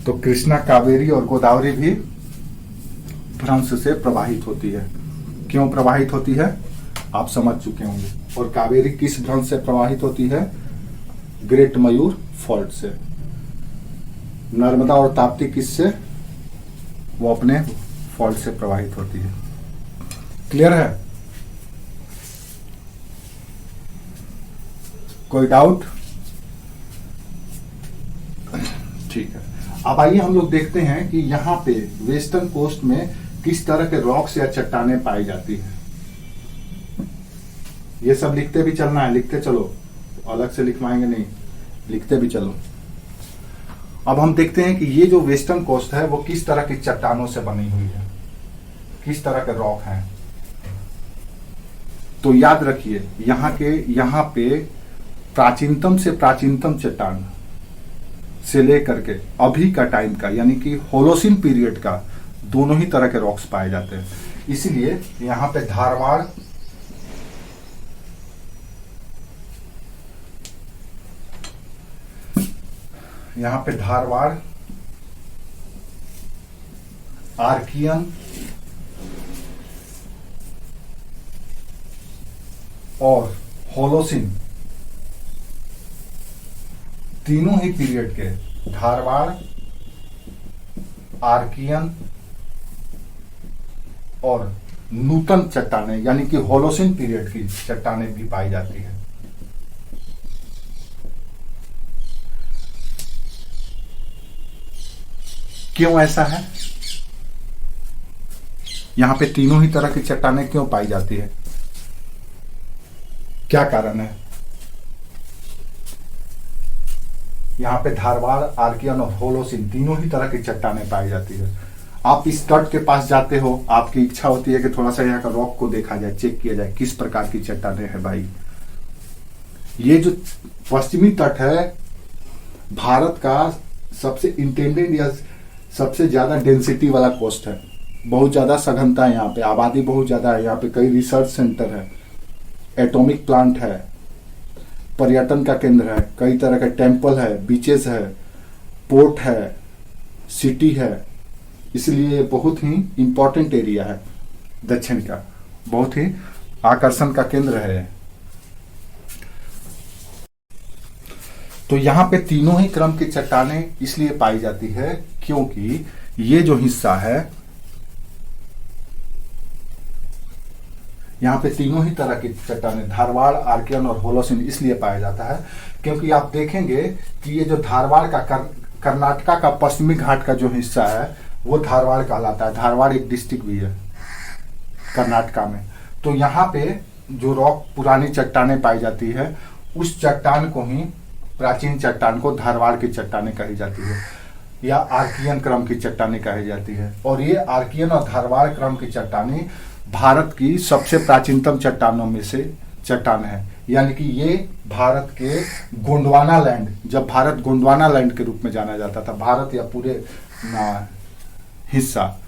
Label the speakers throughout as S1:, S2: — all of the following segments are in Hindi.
S1: तो कृष्णा, कावेरी और गोदावरी भी भ्रंश से प्रवाहित होती है। क्यों प्रवाहित होती है आप समझ चुके होंगे। और कावेरी किस भ्रंश से प्रवाहित होती है? ग्रेट मयूर फॉल्ट से। नर्मदा और ताप्ती किससे? वो अपने फॉल्ट से प्रवाहित होती है। क्लियर है? कोई डाउट? ठीक है। अब आइए हम लोग देखते हैं कि यहाँ पे वेस्टर्न कोस्ट में किस तरह के रॉक्स या चट्टानें पाई जाती हैं। ये सब लिखते भी चलना है, लिखते चलो, अलग से लिखवाएंगे नहीं, लिखते भी चलो। अब हम देखते हैं कि ये जो वेस्टर्न कोस्ट है वो किस तरह की चट्टानों से बनी हुई है, किस तरह के रॉक हैं। तो याद रखिए यहाँ पे प्राचीनतम से प्राचीनतम चट्टान से लेकर के अभी का टाइम का यानी कि होलोसिन पीरियड का दोनों ही तरह के रॉक्स पाए जाते हैं। इसलिए यहाँ पे धारवाड़, आर्कियन और होलोसिन तीनों ही पीरियड के, धारवाड़, आर्कियन और नूतन चट्टानें यानी कि होलोसिन पीरियड की चट्टानें भी पाई जाती है। क्यों ऐसा है? यहां पे तीनों ही तरह की चट्टानें क्यों पाई जाती है? क्या कारण है? यहाँ पे धारवाड़, आर्कियन और होलोसिन तीनों ही तरह की चट्टानें पाई जाती है। आप इस तट के पास जाते हो, आपकी इच्छा होती है कि थोड़ा सा यहाँ का रॉक को देखा जाए, चेक किया जाए किस प्रकार की चट्टानें हैं। भाई ये जो पश्चिमी तट है भारत का सबसे इंटेंडेड या सबसे ज्यादा डेंसिटी वाला कोस्ट है। बहुत ज्यादा सघनता है यहाँ पे, आबादी बहुत ज्यादा है। यहाँ पे कई रिसर्च सेंटर है, एटॉमिक प्लांट है, पर्यटन का केंद्र है, कई तरह के टेम्पल है, बीचेस है, पोर्ट है, सिटी है। इसलिए बहुत ही इंपॉर्टेंट एरिया है दक्षिण का, बहुत ही आकर्षण का केंद्र है। तो यहाँ पे तीनों ही क्रम की चट्टानें इसलिए पाई जाती है क्योंकि ये जो हिस्सा है, यहाँ पे तीनों ही तरह की चट्टानें, धारवाड़, आर्कियन और होलोसिन इसलिए पाया जाता है क्योंकि आप देखेंगे कि ये जो धारवाड़ का कर्नाटका का पश्चिमी घाट का जो हिस्सा है वो धारवाड़ कहलाता है। धारवाड़ एक डिस्ट्रिक्ट भी है कर्नाटका में। तो यहाँ पे जो रॉक पुरानी चट्टानें पाई जाती है उस चट्टान को ही, प्राचीन चट्टान को धारवाड़ की चट्टानें कही जाती है या आर्कियन क्रम की चट्टानें कही जाती है। और ये आर्कियन और धारवाड़ क्रम की चट्टानें भारत की सबसे प्राचीनतम चट्टानों में से चट्टान है। यानी कि ये भारत के गोंडवाना लैंड, जब भारत गोंडवाना लैंड के रूप में जाना जाता था, भारत या पूरे हिस्सा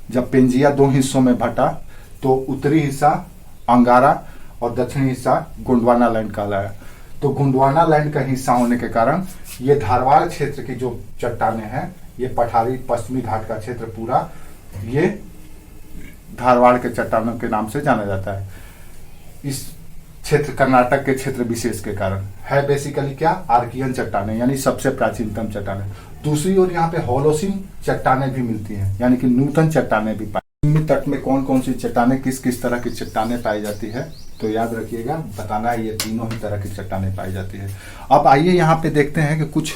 S1: जब पेंजिया दो हिस्सों में बटा तो उत्तरी हिस्सा अंगारा और दक्षिणी हिस्सा गोंडवाना लैंड कहलाया। तो गोंडवाना लैंड का हिस्सा होने के कारण ये धारवाड़ क्षेत्र की जो चट्टानें हैं, ये पठारी पश्चिमी घाट का क्षेत्र पूरा ये धारवाड़ के चट्टानों के नाम से जाना जाता है। इस क्षेत्र कर्नाटक के क्षेत्र विशेष के कारण है बेसिकली क्या, आर्कियन चट्टानें यानी सबसे प्राचीनतम चट्टानें। दूसरी ओर यहाँ पे होलोसिन चट्टानें भी मिलती हैं यानी कि नूतन चट्टानें भी पाई। तट में कौन कौन सी चट्टानें, किस किस तरह की चट्टानें पाई जाती है, तो याद रखिएगा, बताना है ये तीनों ही तरह की चट्टानें पाई जाती है। अब आइए यहाँ पे देखते हैं कि कुछ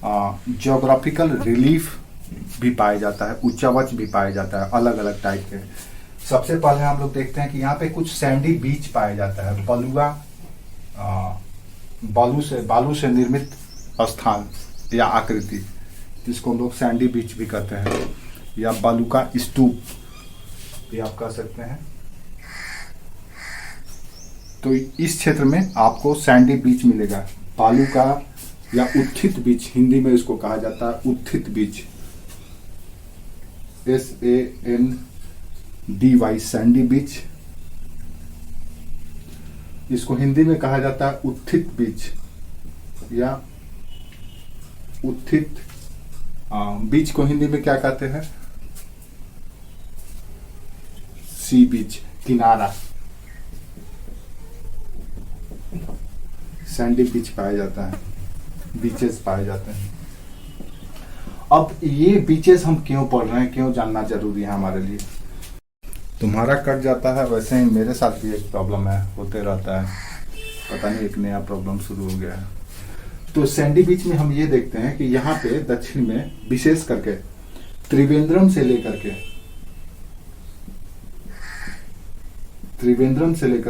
S1: जियोग्राफिकल रिलीफ भी पाया जाता है, उच्चावच भी पाया जाता है, अलग अलग टाइप के। सबसे पहले हम लोग देखते हैं कि यहाँ पे कुछ सैंडी बीच पाया जाता है। बलुआ, बालू से निर्मित स्थान या आकृति, जिसको हम लोग सैंडी बीच भी कहते हैं या बालू का स्तूप भी आप कह सकते हैं। तो इस क्षेत्र में आपको सैंडी बीच मिलेगा, बालू का या उत्थित बीच, हिंदी में इसको कहा जाता है उत्थित बीच, SANDY, सैंडी बीच। इसको हिंदी में कहा जाता है उत्थित बीच या उत्थित बीच को हिंदी में क्या कहते हैं? सी बीच, किनारा। सैंडी बीच पाया जाता है, बीचेस पाए जाते हैं। अब ये बीचेस हम क्यों पढ़ रहे हैं, क्यों जानना जरूरी है हमारे लिए? तुम्हारा कट जाता है, वैसे ही मेरे साथ भी एक प्रॉब्लम है, होते रहता है, पता नहीं एक नया प्रॉब्लम शुरू हो गया है। तो सैंडी बीच में हम ये देखते हैं कि यहाँ पे दक्षिण में विशेष करके त्रिवेंद्रम से लेकर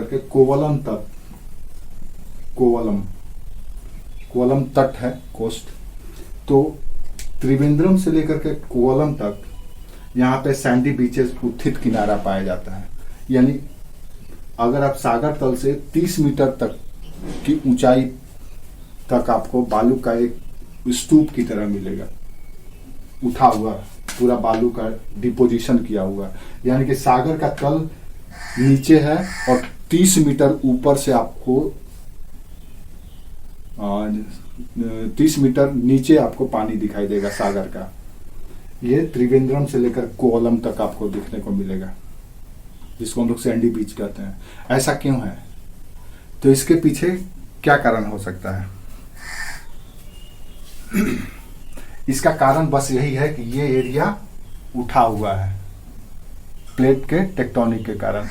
S1: के कोवलम तक, कोवलम तट है, कोस्ट। तो त्रिवेंद्रम से लेकर के कोवलम तक यहाँ पे सैंडी बीचेस, उत्थित किनारा पाया जाता है। यानी अगर आप सागर तल से 30 मीटर तक की ऊंचाई तक आपको बालू का एक स्तूप की तरह मिलेगा, उठा हुआ, पूरा बालू का डिपोजिशन किया हुआ। यानी कि सागर का तल नीचे है और 30 मीटर ऊपर से आपको 30 मीटर नीचे आपको पानी दिखाई देगा सागर का। ये त्रिवेंद्रम से लेकर कोवलम तक आपको देखने को मिलेगा, जिसको हम लोग सैंडी बीच कहते हैं। ऐसा क्यों है? तो इसके पीछे क्या कारण हो सकता है? इसका कारण बस यही है कि ये एरिया उठा हुआ है प्लेट के टेक्टोनिक के कारण।